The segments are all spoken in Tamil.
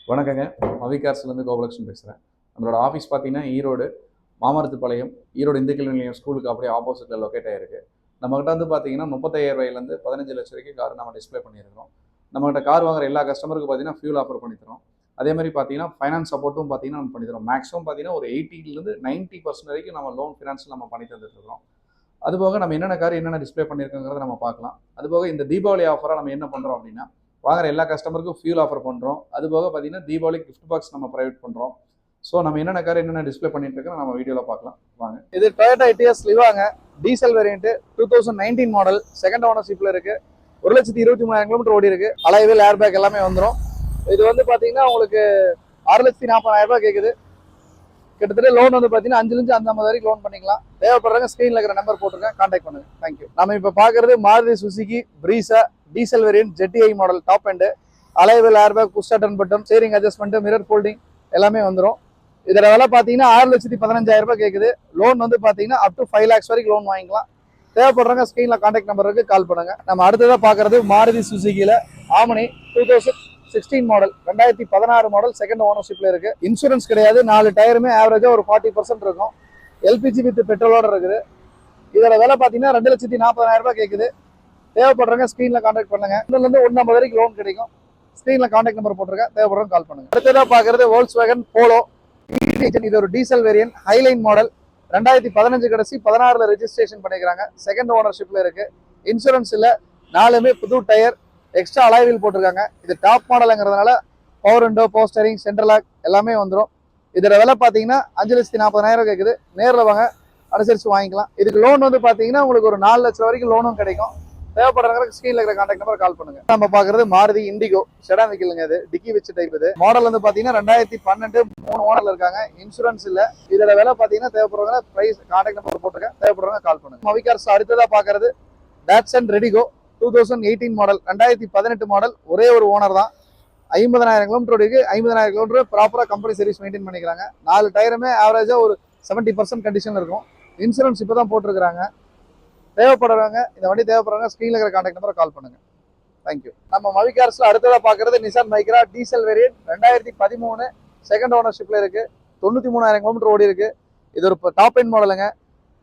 வணக்கங்க. அவிகார்ஸ்லேருந்து கோகுலகிருஷ்ணன் பேசுகிறேன். நம்மளோட ஆஃபீஸ் பார்த்தீங்கன்னா ஈரோடு மாமரத்துப்பாளையம், ஈரோடு இந்து கல்வி நிலையம் ஸ்கூலுக்கு அப்படியே ஆப்போசிட்டில் லொக்கேட் ஆகிருக்கு. நம்மகிட்ட வந்து பார்த்தீங்கன்னா 35,000 15 லட்சம் வரைக்கும் கார் நம்ம டிஸ்பிளே பண்ணியிருக்கிறோம். நம்மகிட்ட கார் வாங்குற எல்லா கஸ்டமருக்கு பார்த்தீங்கன்னா ஃபியூல் ஆஃபர் பண்ணித்தரோம். அதே மாதிரி பார்த்தீங்கன்னா ஃபைனான்ஸ் சப்போர்ட்டும் பார்த்தீங்கன்னா நம்ம பண்ணித்தரோம். மேக்ஸிமம் பார்த்தீங்கன்னா ஒரு 80லேருந்து 90% வரைக்கும் நம்ம லோன் ஃபினான்ஸ் நம்ம பண்ணி தந்துட்டுருக்கோம். அதுபோக நம்ம என்னென்ன கார் என்னென்ன டிஸ்பிளே பண்ணியிருக்கோங்கிறத நம்ம பார்க்கலாம். அதுபோக இந்த தீபாவளி ஆஃபராக நம்ம என்ன பண்ணுறோம் அப்படின்னா, வாங்குற எல்லா கஸ்டமருக்கும் ஃபியூல் ஆஃபர் பண்ணுறோம். அதுபோக பார்த்தீங்கன்னா தீபாவளி கிஃப்ட் பாக்ஸ் நம்ம ப்ரைவேட் பண்ணுறோம். ஸோ நம்ம என்னென்ன கார் என்னென்ன டிஸ்பிளே பண்ணிட்டு இருக்கோம் நம்ம வீடியோவில் பார்க்கலாம் வாங்க. இது டொயோட்டா எட்டிஎஸ் லிவாங்க, டீசல் வேரியன்ட் 2019 மாடல், செகண்ட் ஓனர்ஷிப்ல இருக்கு. 1,23,000 கிலோமீட்டர் ஓடி இருக்கு. அலைவில் ஏர் பேக் எல்லாமே வந்துடும். இது வந்து பாத்தீங்கன்னா உங்களுக்கு 6,40,000 கேக்குது. கிட்டத்தட்ட லோன் வந்து பாத்தீங்கன்னா 5,50,000 வரைக்கும் லோன் பண்ணிக்கலாம். தேவைப்படுறாங்க ஸ்கிரீன்ல இருக்கிற நம்பர் போட்டுருக்கேன், கான்டாக்ட் பண்ணுங்க. தேங்க்யூ. நம்ம இப்ப பாக்குறது Maruti Suzuki Brezza diesel variant ஜெட்டிஐ model, top end, alloy wheel air bag, push button button, steering adjustment, mirror folding எல்லாமே வந்துடும். இதோட விலை பார்த்தீங்கன்னா 6,15,000 கேட்குது. லோன் வந்து பார்த்தீங்கன்னா அப் டு 5 lakhs வரைக்கும் லோன் வாங்கிக்கலாம். தேவைப்படுறாங்க ஸ்கிரீன்ல கான்டாக்ட் நம்பருக்கு கால் பண்ணுங்க. நம்ம அடுத்ததாக பார்க்கறது மாருதி சுசுகியில் ஆமனி 2016 மாடல், 2016 மாடல், செகண்ட் ஓனர்ஷிப்ல இருக்கு. இன்சூரன்ஸ் கிடையாது. 4 டயருமே ஆவரேஜா ஒரு 40% இருக்கும். எல்பிஜி வித் பெட்ரோலோட இருக்குது. இதோட விலை பார்த்தீங்கன்னா 2,40,000 கேட்குது. தேவைப்படுறாங்க ஸ்கிரீன்ல கான்டாக்ட் பண்ணுங்க. இதுலேருந்து 1,50 வரைக்கும் லோன் கிடைக்கும். ஸ்கிரீன்ல கான்டாக்ட் நம்பர் போட்டிருக்கேன், தேவைப்படுறவங்க கால் பண்ணுங்க. அடுத்ததாக பார்க்கறது வோல்க்ஸ்வேகன் போலோ. இது ஒரு டீசல் வேரியன்ட், ஹைலைன் மாடல், 2015 கடைசி 16ல ரெஜிஸ்ட்ரேஷன் பண்ணிக்கிறாங்க. செகண்ட் ஓனர்ஷிப்ல இருக்கு. இன்சூரன்ஸ் இல்ல, 4மே புது டயர், எக்ஸ்ட்ரா அலாய்வில் போட்டிருக்காங்க. இது டாப் மாடலுங்கிறதுனால power window, power steering, central lock எல்லாமே வந்துடும். இதோட விலை பார்த்தீங்கன்னா 5,40,000 கேட்குது. நேரில் வாங்க, அனுசரித்து வாங்கிக்கலாம். இதுக்கு லோன் வந்து பார்த்தீங்கன்னா உங்களுக்கு ஒரு 4 லட்சம் வரைக்கும் லோனும் கிடைக்கும். தேவைப்படுறவங்க ஸ்கிரீன்ல இருக்கிற கான்டாக்ட் நம்பர் கால் பண்ணுங்க. நம்ம பாக்குறது மாருதி இண்டிகோ செடான் வெஹிக்கிள்ங்க. இது டிக்கி வச்ச டைப். இது மாடல் வந்து பாத்தீங்கன்னா 2012, 3 ஓனர்ல இருக்காங்க. இன்சூரன்ஸ் இல்ல. இதோட விலை பாத்தீங்கன்னா தேவைப்படுறவங்க பிரைஸ் கான்டாக்ட் நம்பர் போட்டுருக்கேன், தேவைப்படுறவங்க கால் பண்ணுங்க. மவிகார்ஸ் அடுத்ததா பாக்குறது டாட்சன் ரெடிகோ 2018 மாடல், 2018 மாடல், ஒரே ஒரு ஓனர் தான். 50,000 கிலோமீட்டர் இருக்கு. 50,000 கிலோமீட்டர் ப்ராப்பரா கம்பெனி சர்வீஸ் மெயின்டைன் பண்ணிக்கிறாங்க. 4 டயருமே ஆவரேஜா ஒரு 70% கண்டிஷன் இருக்கும். இன்சூரன்ஸ் இப்பதான் போட்டிருக்காங்க. தேவைப்படுறவங்க இந்த வண்டி தேவைப்படுறவங்க ஸ்கிரீன்ல இருக்கிற கான்டாக்ட் நம்பரை கால் பண்ணுங்க. தேங்க்யூ. நம்ம மவிகார்ஸ்ல அடுத்ததா பாக்குறது Nissan Micra diesel variant, 2013, second ஓனர்ஷிப்ல இருக்கு. 93,000 கிலோமீட்டர் ஓடி இருக்கு. இது ஒரு டாப் எண்ட் மாடலுங்க.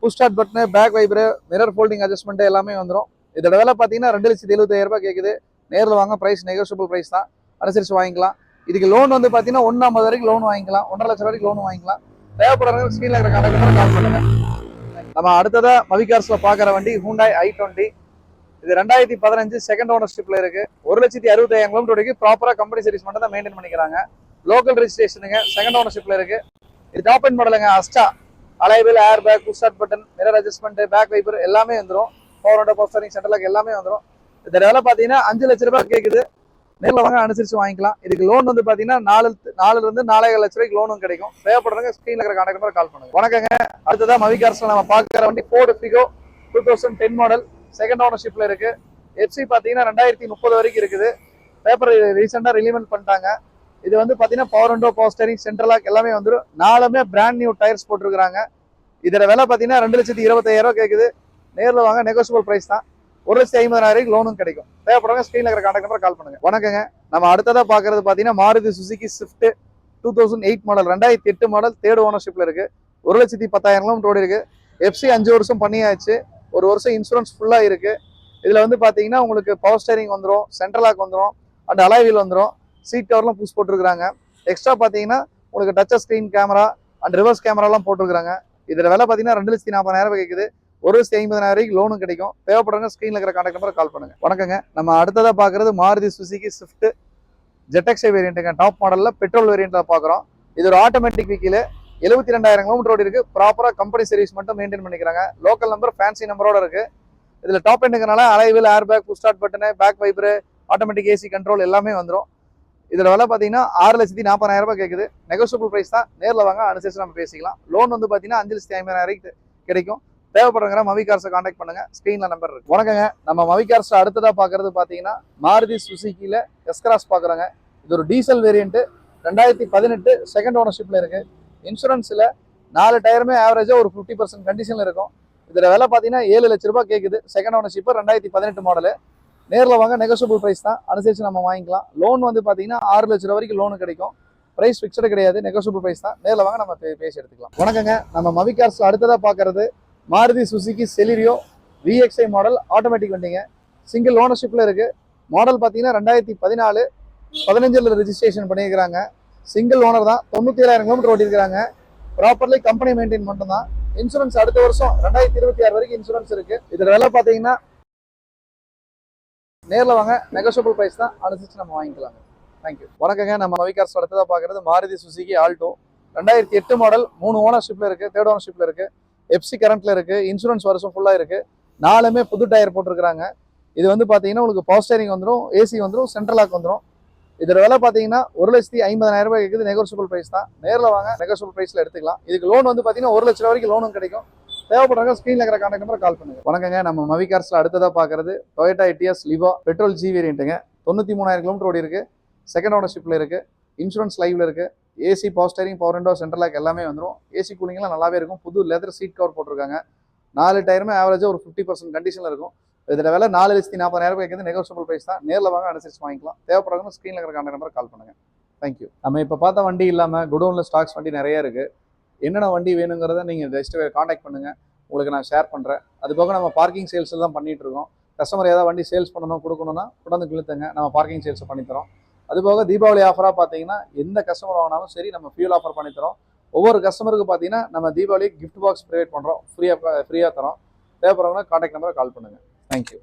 Push start button, back wiper, mirror folding adjustment எல்லாமே வந்துடும். இதோட விலை பார்த்தீங்கன்னா 2,75,000 கேட்குது. நேரில் வாங்க, பிரைஸ் நெகோஷியபிள் பிரைஸ் தான், அனுசரிச்சு வாங்கிக்கலாம். இதுக்கு லோன் வந்து பார்த்தீங்கன்னா 1,50,000 வரைக்கும் லோன் வாங்கிக்கலாம். 1,50,000 லட்சம் வரைக்கும் லோன் வாங்கிக்கலாம். தேவைப்படுறவங்க ஸ்கிரீன்ல இருக்கிற கான்டாக்ட் நம்பரை கால் பண்ணுங்க. நம்ம அடுத்ததா மவிகார்ஸ்ல பாக்குற வண்டி ஹூண்டாய் i20. இது 2015 செகண்ட் ஓனர்ஷிப்ல இருக்கு. 1,65,000 கிலோமீட்டர் வரைக்கும் ப்ராப்பரா கம்பெனி சர்வீஸ் மட்டும் தான் மெயின்டைன் பண்ணிக்கிறாங்க. லோக்கல் ரெஜிஸ்ட்ரேஷனுங்க. செகண்ட் ஓனர்ஷிப்ல இருக்கு. இது டாப் எண்ட் மாடலுங்க. Asta, alloy wheel air bag, push start button, mirror adjustment, back wiper எல்லாமே வந்துடும். Power window, power steering, central lock எல்லாமே வந்துடும். இதோட விலை பாத்தீங்கன்னா 5 லட்சம் ரூபாய் கேக்குது. நேரில் வாங்க, அனுசரிச்சு வாங்கிக்கலாம். இதுக்கு லோன் வந்து பாத்தீங்கன்னா 4,4 லட்சம் ரூபாய்க்கு லோனும் கிடைக்கும். தேவைப்படுறவங்க ஸ்கிரீன்ல இருக்கிற கான்டாக்ட் நம்பர் கால் பண்ணுங்க. வணக்கங்க. அடுத்ததான் மவிகார்ஸ்ல நம்ம பாக்குற வண்டி ஃபோர்டு ஃபிகோ 2010 மாடல், செகண்ட் ஓனர்ஷிப்ல இருக்கு. எஃப்சி பாத்தீங்கன்னா 2030 வரைக்கும் இருக்குது. பேப்பர் ரீசெண்டா ரிலீவ் பண்ணிட்டாங்க. இது வந்து பாத்தீங்கன்னா power window, power steering, central lock எல்லாமே வந்துடும். 4மே பிராண்ட் நியூ டயர்ஸ் போட்டிருக்காங்க. இதோட விலை பாத்தீங்கன்னா 2,25,000 கேக்குது. நேரில் வாங்க, நெகோஷியபிள் பிரைஸ் தான். 1,50,000 லோனும் கிடைக்கும். தேவைப்படுறவங்க ஸ்கிரீன்ல இருக்கிற கான்டாக்ட் நம்பர் கால் பண்ணுங்க. வணக்கங்க. நம்ம அடுத்ததா பாக்குறது பாத்தீங்கன்னா Maruti Suzuki Swift 2008 model, 2008 model, third ஓனர்ஷிப்ல இருக்கு. 1,10,000 கிலோமீட்டர் ஓடி இருக்கு. எஃப்சி 5 வருஷம் பண்ணியாச்சு. 1 வருஷம் இன்சூரன்ஸ் ஃபுல்லா இருக்கு. இதுல வந்து பாத்தீங்கன்னா உங்களுக்கு பவர் ஸ்டீரிங் வந்துடும், சென்ட்ரல் லாக் வந்துடும், அண்ட் அலாய் வீல் வந்துடும். சீட் கவர்லாம் புஷ் போட்டிருக்காங்க. எக்ஸ்ட்ரா பாத்தீங்கன்னா உங்களுக்கு touch screen camera and reverse கேமராலாம் போட்டிருக்காங்க. இதோட விலை பாத்தீங்கன்னா 2,40,000 கேக்குது. 1,50,000 வரைக்கும் லோனும் கிடைக்கும். தேவைப்படுறவங்க ஸ்கிரீன்ல இருக்கிற கான்டாக்ட் நம்பர் கால் பண்ணுங்க. வணக்கங்க. நம்ம அடுத்ததா பாக்குறது மாருதி சுசுகி ஸ்விஃப்ட் ஜெட்எக்ஸை வேரியன்ட்டுங்க. டாப் மாடல்ல பெட்ரோல் வேரியன்ட்ல பாக்குறோம். இது ஒரு ஆட்டோமேட்டிக் வெஹிக்கிள். 72,000 கிலோமீட்டர் ஓடி இருக்கு. ப்ராப்பரா கம்பெனி சர்வீஸ் மட்டும் மெயின்டைன் பண்ணிக்கிறாங்க. லோக்கல் நம்பர், ஃபேன்சி நம்பரோட இருக்கு. இதுல டாப் எண்டுங்கனால alloy wheel air bag, push start button, back wiper, automatic AC control எல்லாமே வந்துடும். இதோட விலை பாத்தீங்கன்னா 6,40,000 கேக்குது. நெகோஷியபிள் பிரைஸ் தான். நேரில் வாங்க, அனுசரிச்சு நம்ம பேசிக்கலாம். லோன் வந்து பாத்தீங்கன்னா 5,50,000 கிடைக்கும். தேவைப்படுறவங்க மவிகார்ஸை கான்டாக்ட் பண்ணுங்க. ஸ்கிரீன்ல நம்பர் இருக்கு. வணக்கங்க. நம்ம மவிகார்ஸ் அடுத்ததா பாக்குறது பாத்தீங்கன்னா மாருதி சுசுகில எஸ்கிராஸ் பாக்குறாங்க. இது ஒரு டீசல் வேரியன்ட், 2018 செகண்ட் ஓனர்ஷிப்ல இருக்கு. இன்சூரன்ஸ்ல 4 டயருமே ஆவரேஜா ஒரு 50% கண்டிஷன்ல இருக்கும். இதோட விலை பாத்தீங்கன்னா 7 லட்சம் ரூபாய் கேக்குது. Second ownership, 2018 model. நேரில் வாங்க, நெகோஷியபிள் ப்ரைஸ் தான், அனுசரித்து நம்ம வாங்கிக்கலாம். லோன் வந்து பார்த்தீங்கன்னா 6 லட்ச ரூபா வரைக்கும் லோனு கிடைக்கும். ப்ரைஸ் ஃபிக்ஸ்டு கிடையாது, நெகோஷியபிள் ப்ரைஸ் தான். நேரில் வாங்க, நம்ம பேசி எடுத்துக்கலாம். வணக்கங்க, நம்ம மவி கார்ஸில் அடுத்ததாக பார்க்குறது Maruti Suzuki Celerio VXI model automatic வண்டிங்க. சிங்கிள் ஓனர்ஷிப்பில் இருக்குது. மாடல் பார்த்தீங்கன்னா 2014 15 ரெஜிஸ்ட்ரேஷன் பண்ணியிருக்கிறாங்க. சிங்கிள் ஓனர் தான். 97,000 கிலோமீட்டர் ஓட்டியிருக்கிறாங்க. ப்ராப்பர்லி கம்பெனி மெயின்டைன் மட்டும் தான். இன்சூரன்ஸ் அடுத்த வருஷம் 2026 வரைக்கும் இன்சூரன்ஸ் இருக்கு. இதோட விலை பார்த்தீங்கன்னா நேரில் வாங்க, நெகோஷியபிள் ப்ரைஸ் தான், அனுசரித்து நம்ம வாங்கிக்கலாங்க. தேங்க்யூ. வணக்கங்க, நம்ம மவி கார்ஸ் அடுத்ததாக பார்க்குறது மாருதி சுசுகி ஆல்டோ 2008 மாடல், 3 ஓனர்ஷிப்பில் இருக்குது, 3rd ஓனர்ஷிப்பில் இருக்குது, எஃப்சி கரண்ட்டில் இருக்குது, இன்சூரன்ஸ் வருஷம் ஃபுல்லாக இருக்குது, 4மே புது டயர் போட்டிருக்கிறாங்க. இது வந்து பார்த்தீங்கன்னா உங்களுக்கு பவர் ஸ்டேரிங் வந்துடும், ஏசி வந்துடும், சென்ட்ரல் லாக் வந்துடும். இதோட விலை பார்த்தீங்கன்னா 1,50,000 ரூபாய் இருக்குது. நெகோஷியபிள் ப்ரைஸ் தான். நேரில் வாங்க, நெகோஷியபிள் ப்ரைஸில் எடுத்துக்கலாம். இதுக்கு லோன் வந்து பார்த்தீங்கன்னா 1 லட்ச ரூபா வரைக்கும் லோனும் கிடைக்கும். தேவைப்படுறாங்க, ஸ்க்ரீனில் இருக்கிற கான்டாக்ட் நம்பர் கால் பண்ணுங்க. வணக்கங்க, நம்ம மவி கார்ஸில் அடுத்ததாக பார்க்குறது Toyota Etios Liva petrol G வேரியண்ட்டுங்க. 93,000 கிலோமீட்டர் ஓடி இருக்குது. 2nd ஓனர்ஷிப்பில் இருக்குது. இன்சூரன்ஸ் லைவில் இருக்குது. AC, power steering, power window, central lock எல்லாமே வந்துடும். ஏசி கூலிங்லாம் நல்லாவே இருக்கும். புது லெதர் சீட் கவர் போட்டிருக்காங்க. 4 டயருமே ஆவரேஜாக ஒரு 50% கண்டிஷனில் இருக்கும். இதோட விலை 4,40,000 ரூபாய்க்கு நெகோஷியபிள் ப்ரைஸ் தான். நேரில் வாங்க, அனுசரித்து வாங்கிக்கலாம். தேவைப்படுறவங்க ஸ்க்ரீனில் இருக்கிற கான்டாக்ட் நம்பர் கால் பண்ணுங்கள். தேங்க்யூ. நம்ம இப்போ பார்த்த வண்டி இல்லாமல் குடோனில் ஸ்டாக்ஸ் வண்டி நிறைய இருக்குது. என்னென்ன வண்டி வேணுங்கிறத நீங்கள் ஜஸ்ட் கான்டாக்ட் பண்ணுங்கள், உங்களுக்கு நான் ஷேர் பண்ணுறேன். அது போக நம்ம பார்க்கிங் சேல்ஸ் தான் பண்ணிகிட்டு இருக்கோம். கஸ்டமர் ஏதாவது வண்டி சேல்ஸ் பண்ணணும், கொடுக்கணும்னா உடனே கிழுத்துங்க, நம்ம பார்க்கிங் சேல்ஸ் பண்ணித்தரோம். அதுபோக தீபாவளி ஆஃபராக பார்த்தீங்கன்னா எந்த கஸ்டமர் வாங்கினாலும் சரி, நம்ம ஃபியூல் ஆஃபர் பண்ணித்தரோம். ஒவ்வொரு கஸ்டமருக்கு பார்த்தீங்கன்னா நம்ம தீபாவளி கிஃப்ட் பாக்ஸ் ப்ரொவைட் பண்ணுறோம், ஃப்ரீயாக தரோம். தேவைப்படுறவங்க கான்டாக்ட் நம்பரை கால் பண்ணுங்கள். தேங்க்யூ.